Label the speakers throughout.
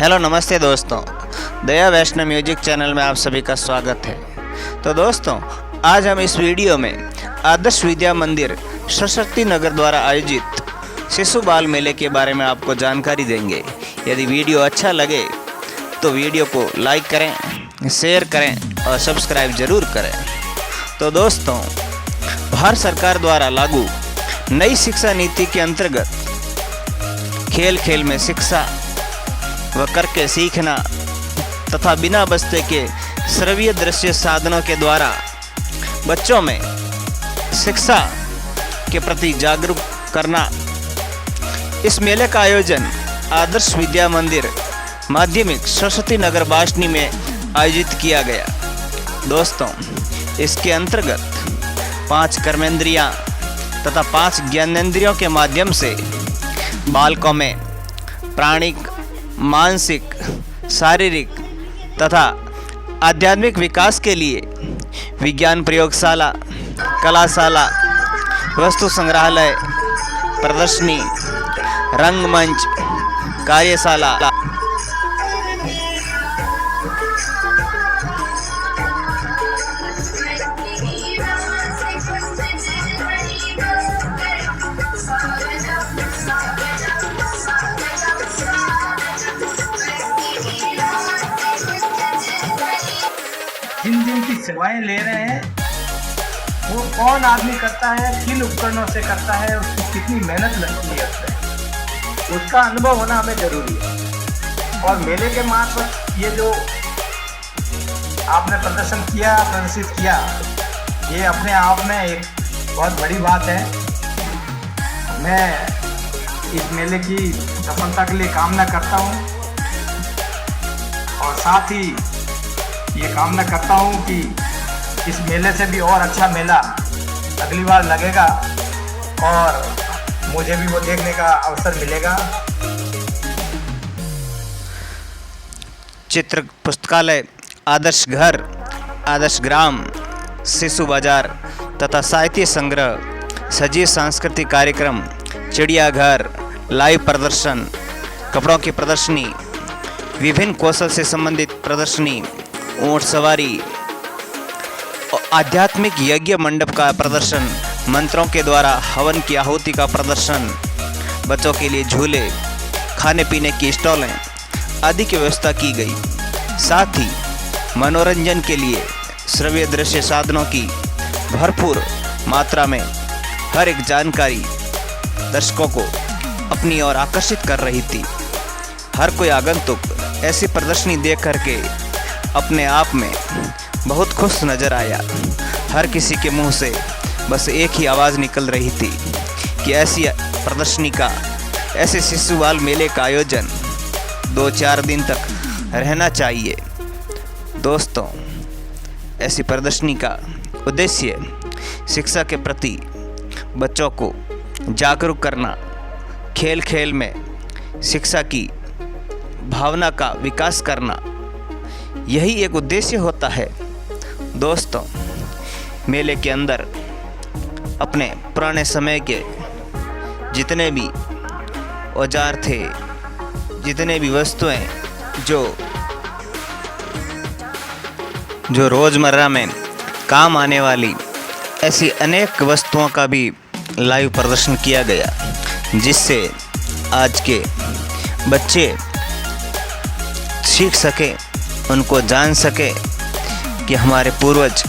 Speaker 1: Hello नमस्ते दोस्तों, दया वैष्णव music channel में आप सभी का स्वागत है। तो दोस्तों, आज हम इस वीडियो में आदर्श विद्या मंदिर सशक्ति नगर द्वारा आयोजित शिशु बाल मेले के बारे में आपको जानकारी देंगे। यदि वीडियो अच्छा लगे तो वीडियो को लाइक करें, शेयर करें और सब्सक्राइब ज़रूर करें। तो दोस्तों, भारत सरकार द्वारा लागू नई शिक्षा नीति के अंतर्गत खेल खेल में शिक्षा व करके सीखना तथा बिना बस्ते के श्रव्य दृश्य साधनों के द्वारा बच्चों में शिक्षा के प्रति जागरूक करना, इस मेले का आयोजन आदर्श विद्या मंदिर माध्यमिक सरस्वती नगर बासनी में आयोजित किया गया। दोस्तों, इसके अंतर्गत 5 कर्मेंद्रियां तथा 5 ज्ञानेंद्रियों के माध्यम से बालकों में प्राणिक, मानसिक, शारीरिक तथा आध्यात्मिक विकास के लिए विज्ञान प्रयोगशाला, कलाशाला, वस्तु संग्रहालय, प्रदर्शनी, रंगमंच, कार्यशाला,
Speaker 2: जिन जिन की सेवाएं ले रहे हैं वो कौन आदमी करता है, किन उपकरणों से करता है, उसकी कितनी मेहनत लगती है उसमें, उसका अनुभव होना हमें जरूरी है। और मेले के मार्फत ये जो आपने प्रदर्शन किया, प्रदर्शित किया, ये अपने आप में एक बहुत बड़ी बात है। मैं इस मेले की सफलता के लिए कामना करता हूँ और साथ ही ये कामना करता हूँ कि इस मेले से भी और अच्छा मेला अगली बार लगेगा और मुझे भी वो देखने का अवसर मिलेगा।
Speaker 1: चित्र पुस्तकालय, आदर्श घर, आदर्श ग्राम, शिशु बाजार तथा साहित्य संग्रह, सजीव सांस्कृतिक कार्यक्रम, चिड़ियाघर, लाइव प्रदर्शन, कपड़ों की प्रदर्शनी, विभिन्न कौशल से संबंधित प्रदर्शनी, ऊंट सवारी, आध्यात्मिक यज्ञ मंडप का प्रदर्शन, मंत्रों के द्वारा हवन की आहुति का प्रदर्शन, बच्चों के लिए झूले, खाने पीने की स्टॉलें आदि की व्यवस्था की गई। साथ ही मनोरंजन के लिए श्रव्य दृश्य साधनों की भरपूर मात्रा में हर एक जानकारी दर्शकों को अपनी ओर आकर्षित कर रही थी। हर कोई आगंतुक ऐसी प्रदर्शनी देख करके अपने आप में बहुत खुश नजर आया। हर किसी के मुंह से बस एक ही आवाज़ निकल रही थी कि ऐसी प्रदर्शनी का, ऐसे शिशु बाल मेले का आयोजन 2-4 दिन तक रहना चाहिए। दोस्तों, ऐसी प्रदर्शनी का उद्देश्य शिक्षा के प्रति बच्चों को जागरूक करना, खेल खेल में शिक्षा की भावना का विकास करना, यही एक उद्देश्य होता है। दोस्तों, मेले के अंदर अपने पुराने समय के जितने भी औजार थे, जितने भी वस्तुएं जो रोज़मर्रा में काम आने वाली, ऐसी अनेक वस्तुओं का भी लाइव प्रदर्शन किया गया, जिससे आज के बच्चे सीख सके, उनको जान सके कि हमारे पूर्वज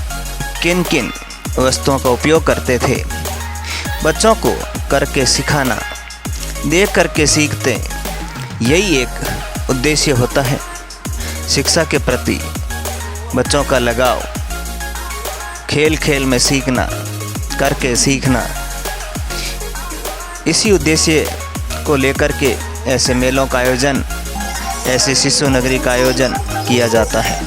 Speaker 1: किन किन वस्तुओं का उपयोग करते थे। बच्चों को करके सिखाना, देख करके सीखते, यही एक उद्देश्य होता है। शिक्षा के प्रति बच्चों का लगाव, खेल खेल में सीखना, करके सीखना, इसी उद्देश्य को लेकर के ऐसे मेलों का आयोजन, ऐसे शिशु नगरी का आयोजन किया जाता है।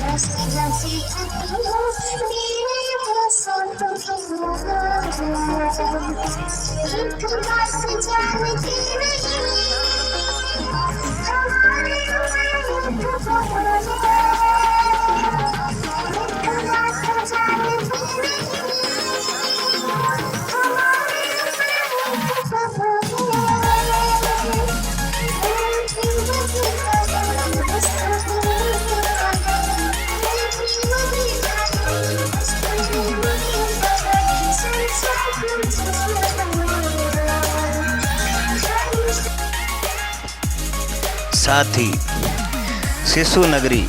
Speaker 1: साथ ही शिशु नगरी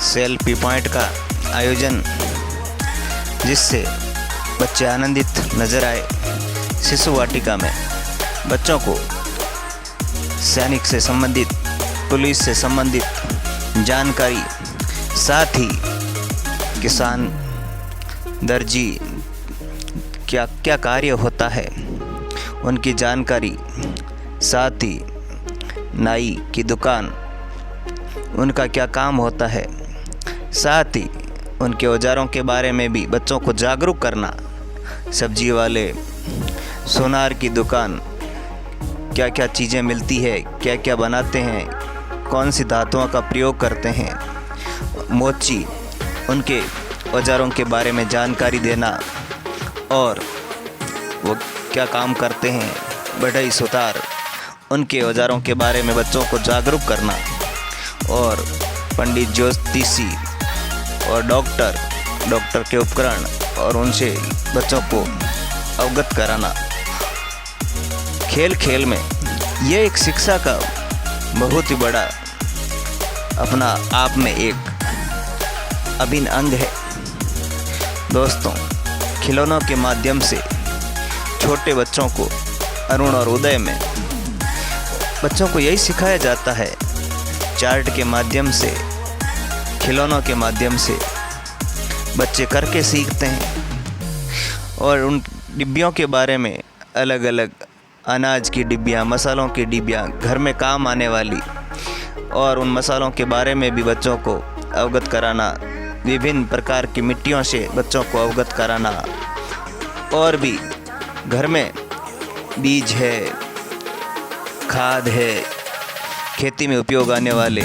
Speaker 1: सेल्फी पॉइंट का आयोजन, जिससे बच्चे आनंदित नजर आए। शिशु वाटिका में बच्चों को सैनिक से संबंधित, पुलिस से संबंधित जानकारी, साथ ही किसान, दर्जी क्या क्या कार्य होता है उनकी जानकारी, साथ ही नाई की दुकान उनका क्या काम होता है, साथ ही उनके औजारों के बारे में भी बच्चों को जागरूक करना। सब्जी वाले, सोनार की दुकान, क्या क्या चीज़ें मिलती है, क्या क्या बनाते हैं, कौन सी धातुओं का प्रयोग करते हैं, मोची, उनके औजारों के बारे में जानकारी देना और वो क्या काम करते हैं, बढ़ई, सुतार, उनके औजारों के बारे में बच्चों को जागरूक करना। और पंडित, ज्योतिषी और डॉक्टर के उपकरण और उनसे बच्चों को अवगत कराना। खेल खेल में ये एक शिक्षा का बहुत ही बड़ा अपना आप में एक अभिन्न अंग है। दोस्तों, खिलौनों के माध्यम से छोटे बच्चों को अरुण और उदय में बच्चों को यही सिखाया जाता है। चार्ट के माध्यम से, खिलौनों के माध्यम से बच्चे करके सीखते हैं और उन डिब्बियों के बारे में, अलग अलग अनाज की डिब्बियाँ, मसालों की डिब्बियाँ, घर में काम आने वाली, और उन मसालों के बारे में भी बच्चों को अवगत कराना। विभिन्न प्रकार की मिट्टियों से बच्चों को अवगत कराना, और भी घर में बीज है, खाद है, खेती में उपयोग आने वाले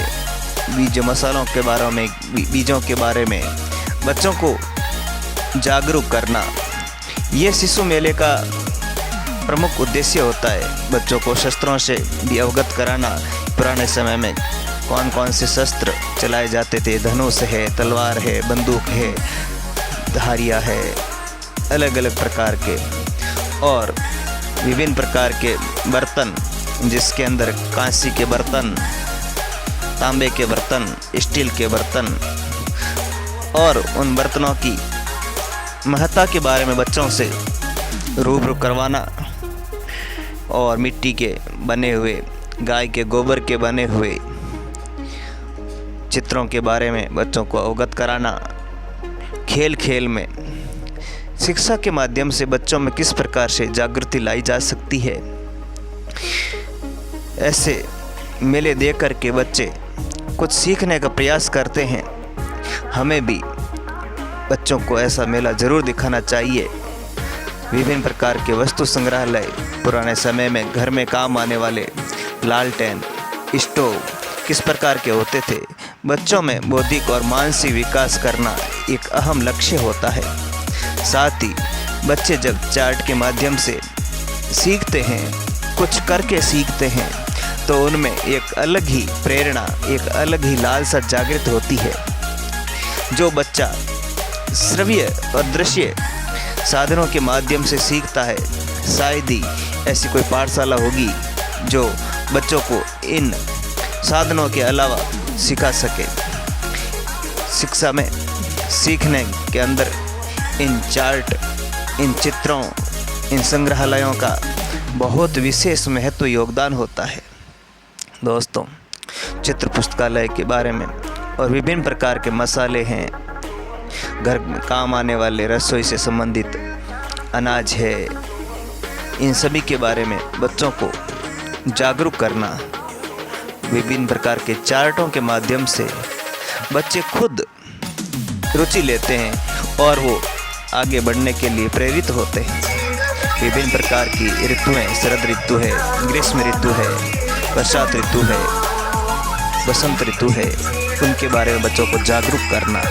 Speaker 1: बीज, मसालों के बारे में, बीजों के बारे में बच्चों को जागरूक करना। ये शिशु मेले का प्रमुख उद्देश्य होता है। बच्चों को शस्त्रों से भी अवगत कराना। पुराने समय में कौन कौन से शस्त्र चलाए जाते थे, धनुष है, तलवार है, बंदूक है, धारियाँ है, अलग अलग प्रकार के, और विभिन्न प्रकार के बर्तन, जिसके अंदर कांसी के बर्तन, तांबे के बर्तन, स्टील के बर्तन, और उन बर्तनों की महत्ता के बारे में बच्चों से रूबरू करवाना। और मिट्टी के बने हुए, गाय के गोबर के बने हुए चित्रों के बारे में बच्चों को अवगत कराना। खेल खेल में शिक्षा के माध्यम से बच्चों में किस प्रकार से जागृति लाई जा सकती है, ऐसे मेले देख कर के बच्चे कुछ सीखने का प्रयास करते हैं। हमें भी बच्चों को ऐसा मेला ज़रूर दिखाना चाहिए। विभिन्न प्रकार के वस्तु संग्रहालय, पुराने समय में घर में काम आने वाले लालटेन, स्टोव किस प्रकार के होते थे। बच्चों में बौद्धिक और मानसिक विकास करना एक अहम लक्ष्य होता है। साथ ही बच्चे जब चार्ट के माध्यम से सीखते हैं, कुछ करके सीखते हैं, तो उनमें एक अलग ही प्रेरणा, एक अलग ही लालसा जागृत होती है। जो बच्चा श्रव्य और दृश्य साधनों के माध्यम से सीखता है, शायद ही ऐसी कोई पाठशाला होगी जो बच्चों को इन साधनों के अलावा सिखा सके। शिक्षा में सीखने के अंदर इन चार्ट, इन चित्रों, इन संग्रहालयों का बहुत विशेष महत्व योगदान होता है। दोस्तों, चित्र पुस्तकालय के बारे में और विभिन्न प्रकार के मसाले हैं, घर में काम आने वाले, रसोई से संबंधित अनाज है, इन सभी के बारे में बच्चों को जागरूक करना। विभिन्न प्रकार के चार्टों के माध्यम से बच्चे खुद रुचि लेते हैं और वो आगे बढ़ने के लिए प्रेरित होते हैं। विभिन्न प्रकार की ऋतुएं, शरद ऋतु है, ग्रीष्म ऋतु है, बरसात ऋतु है, बसंत ऋतु है, उनके बारे में बच्चों को जागरूक करना।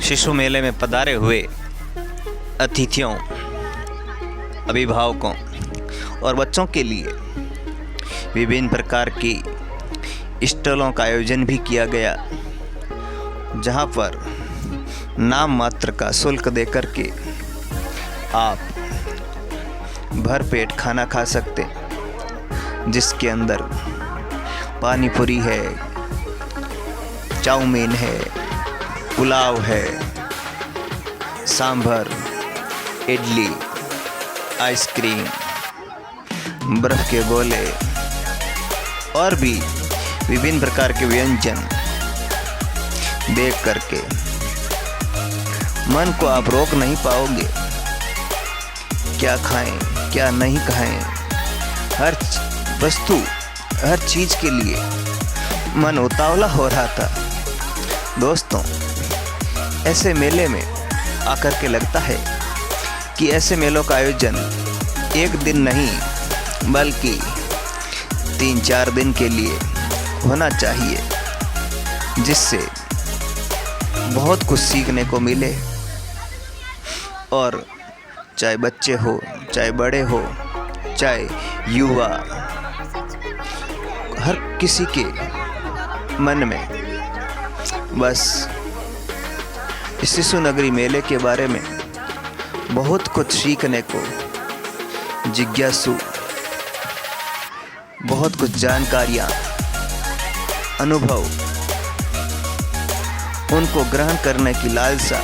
Speaker 1: शिशु मेले में पधारे हुए अतिथियों, अभिभावकों और बच्चों के लिए विभिन्न प्रकार की स्टॉलों का आयोजन भी किया गया, जहां पर नाम मात्र का शुल्क देकर के आप भरपेट खाना खा सकते, जिसके अंदर पानी पूरी है, चाउमीन है, पुलाव है, सांभर, इडली, आइसक्रीम, बर्फ़ के गोले और भी विभिन्न प्रकार के व्यंजन देख करके मन को आप रोक नहीं पाओगे। क्या खाएं, क्या नहीं खाएं, हर वस्तु, हर चीज़ के लिए मन उतावला हो रहा था। दोस्तों, ऐसे मेले में आकर के लगता है कि ऐसे मेलों का आयोजन एक दिन नहीं बल्कि 3-4 दिन के लिए होना चाहिए, जिससे बहुत कुछ सीखने को मिले। और चाहे बच्चे हो, चाहे बड़े हो, चाहे युवा, हर किसी के मन में बस इस शिशु नगरी मेले के बारे में बहुत कुछ सीखने को, जिज्ञासु, बहुत कुछ जानकारियाँ, अनुभव, उनको ग्रहण करने की लालसा।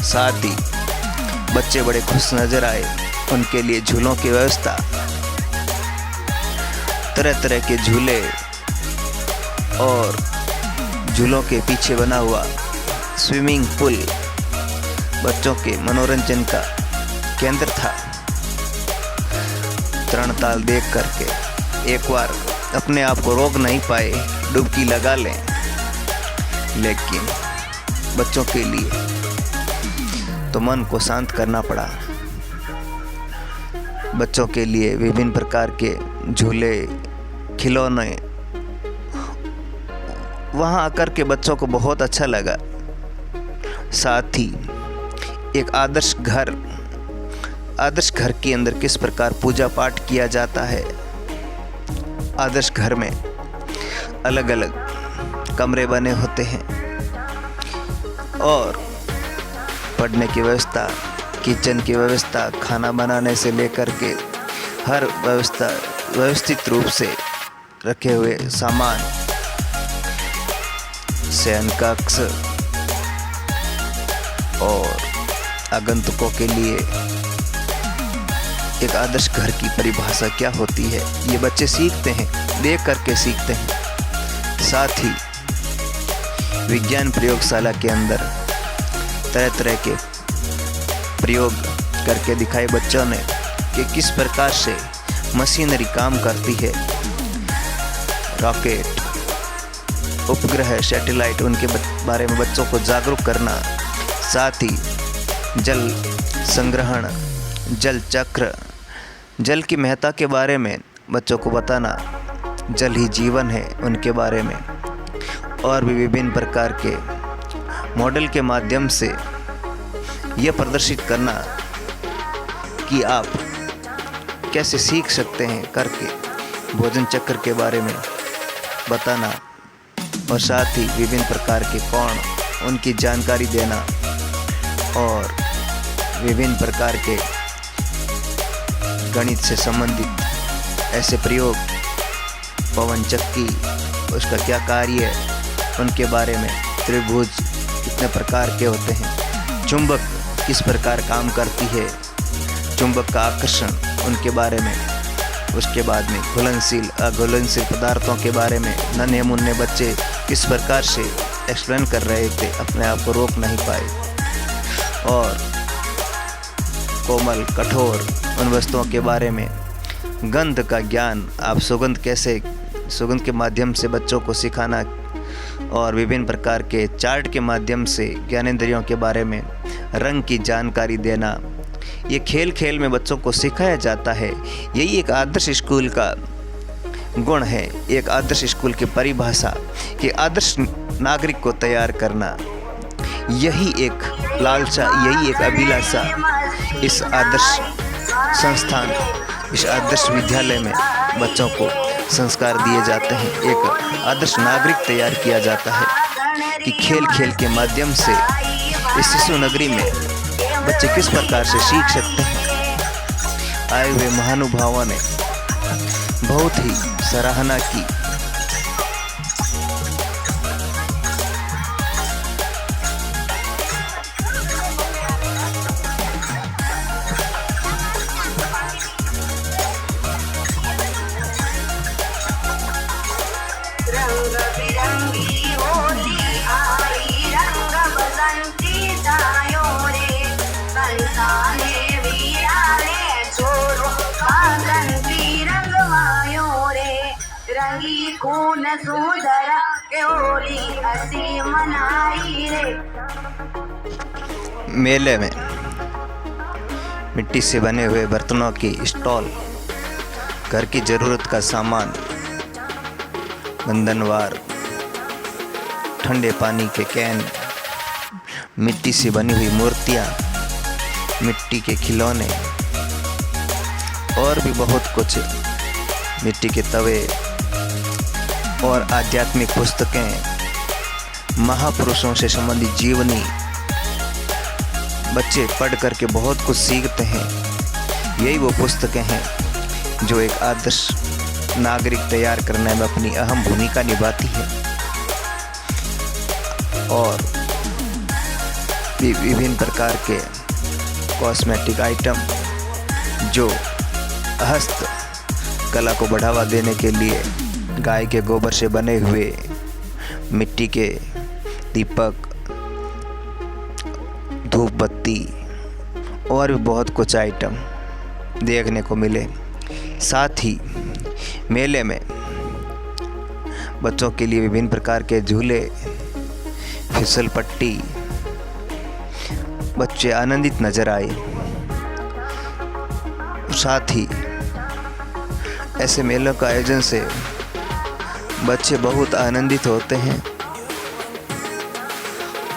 Speaker 1: साथ ही बच्चे बड़े खुश नजर आए, उनके लिए झूलों की व्यवस्था, तरह तरह के झूले और झूलों के पीछे बना हुआ स्विमिंग पूल बच्चों के मनोरंजन का केंद्र था। तरणताल देख करके एक बार अपने आप को रोक नहीं पाए, डुबकी लगा लें, लेकिन बच्चों के लिए तो मन को शांत करना पड़ा। बच्चों के लिए विभिन्न प्रकार के झूले, खिलौने, वहाँ आकर के बच्चों को बहुत अच्छा लगा। साथ ही एक आदर्श घर के अंदर किस प्रकार पूजा पाठ किया जाता है। आदर्श घर में अलग अलग कमरे बने होते हैं और पढ़ने की व्यवस्था, किचन की व्यवस्था, खाना बनाने से लेकर के हर व्यवस्था व्यवस्थित रूप से रखे हुए सामान, शयन कक्ष और आगंतुकों के लिए एक आदर्श घर की परिभाषा क्या होती है, ये बच्चे सीखते हैं, देख करके सीखते हैं। साथ ही विज्ञान प्रयोगशाला के अंदर तरह तरह के प्रयोग करके दिखाए बच्चों ने कि किस प्रकार से मशीनरी काम करती है। रॉकेट, उपग्रह, सैटेलाइट, उनके बारे में बच्चों को जागरूक करना। साथ ही जल संग्रहण, जल चक्र, जल की महत्ता के बारे में बच्चों को बताना, जल ही जीवन है उनके बारे में। और भी विभिन्न प्रकार के मॉडल के माध्यम से यह प्रदर्शित करना कि आप कैसे सीख सकते हैं करके भोजन चक्र के बारे में बताना। और साथ ही विभिन्न प्रकार के कोण, उनकी जानकारी देना और विभिन्न प्रकार के गणित से संबंधित ऐसे प्रयोग, पवन चक्की, उसका क्या कार्य है उनके बारे में, त्रिभुज कितने प्रकार के होते हैं, चुंबक किस प्रकार काम करती है, चुंबक का आकर्षण उनके बारे में। उसके बाद में घुलनशील अघुलनशील पदार्थों के बारे में नन्हे मुन्ने बच्चे किस प्रकार से एक्सप्लेन कर रहे थे, अपने आप को रोक नहीं पाए। और कोमल, कठोर उन वस्तुओं के बारे में, गंध का ज्ञान, आप सुगंध के माध्यम से बच्चों को सिखाना और विभिन्न प्रकार के चार्ट के माध्यम से ज्ञानेंद्रियों के बारे में, रंग की जानकारी देना, ये खेल खेल में बच्चों को सिखाया जाता है। यही एक आदर्श स्कूल का गुण है, एक आदर्श स्कूल की परिभाषा कि आदर्श नागरिक को तैयार करना। यही एक लालसा, यही एक अभिलाषा इस आदर्श संस्थान, इस आदर्श विद्यालय में बच्चों को संस्कार दिए जाते हैं। एक आदर्श नागरिक तैयार किया जाता है कि खेल खेल के माध्यम से इस शिशु नगरी में बच्चे किस प्रकार से सीख सकते हैं। आए हुए महानुभावों ने बहुत ही सराहना की।
Speaker 3: रंग बिरंगी होली आई, रंग बसंती छायो रे, संताने वीराने छोरो कागन की रंगवायो रे, रंगी खून सुंदरा के होली हसी मनाई रे।
Speaker 1: मेले में मिट्टी से बने हुए बर्तनों की स्टॉल, घर की ज़रूरत का सामान, बंधनवार, ठंडे पानी के कैन, मिट्टी से बनी हुई मूर्तियाँ, मिट्टी के खिलौने और भी बहुत कुछ, मिट्टी के तवे और आध्यात्मिक पुस्तकें, महापुरुषों से संबंधित जीवनी बच्चे पढ़ करके बहुत कुछ सीखते हैं। यही वो पुस्तकें हैं जो एक आदर्श नागरिक तैयार करने में अपनी अहम भूमिका निभाती है। और विभिन्न प्रकार के कॉस्मेटिक आइटम जो हस्त कला को बढ़ावा देने के लिए गाय के गोबर से बने हुए मिट्टी के दीपक, धूप बत्ती और भी बहुत कुछ आइटम देखने को मिले। साथ ही मेले में बच्चों के लिए विभिन्न प्रकार के झूले, फिसल पट्टी, बच्चे आनंदित नजर आए। साथ ही ऐसे मेलों का आयोजन से बच्चे बहुत आनंदित होते हैं।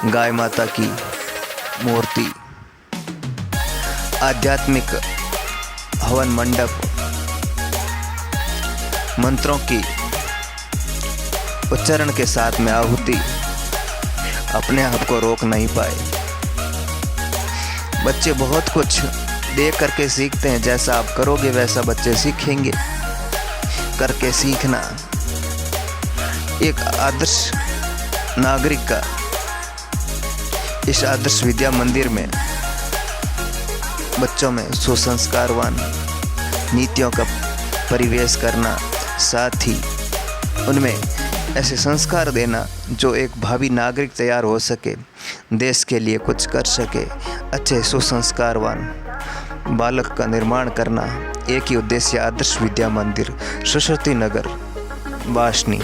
Speaker 1: गाय माता की मूर्ति, आध्यात्मिक हवन मंडप, मंत्रों की उच्चारण के साथ में आहुति अपने आप को रोक नहीं पाए। बच्चे बहुत कुछ देख करके सीखते हैं। जैसा आप करोगे वैसा बच्चे सीखेंगे। करके सीखना एक आदर्श नागरिक का इस आदर्श विद्या मंदिर में बच्चों में सुसंस्कारवान नीतियों का परिवेश करना, साथ ही उनमें ऐसे संस्कार देना जो एक भावी नागरिक तैयार हो सके, देश के लिए कुछ कर सके, अच्छे सुसंस्कारवान बालक का निर्माण करना। एक ही उद्देश्य आदर्श विद्या मंदिर, सरस्वती नगर, बाशनी।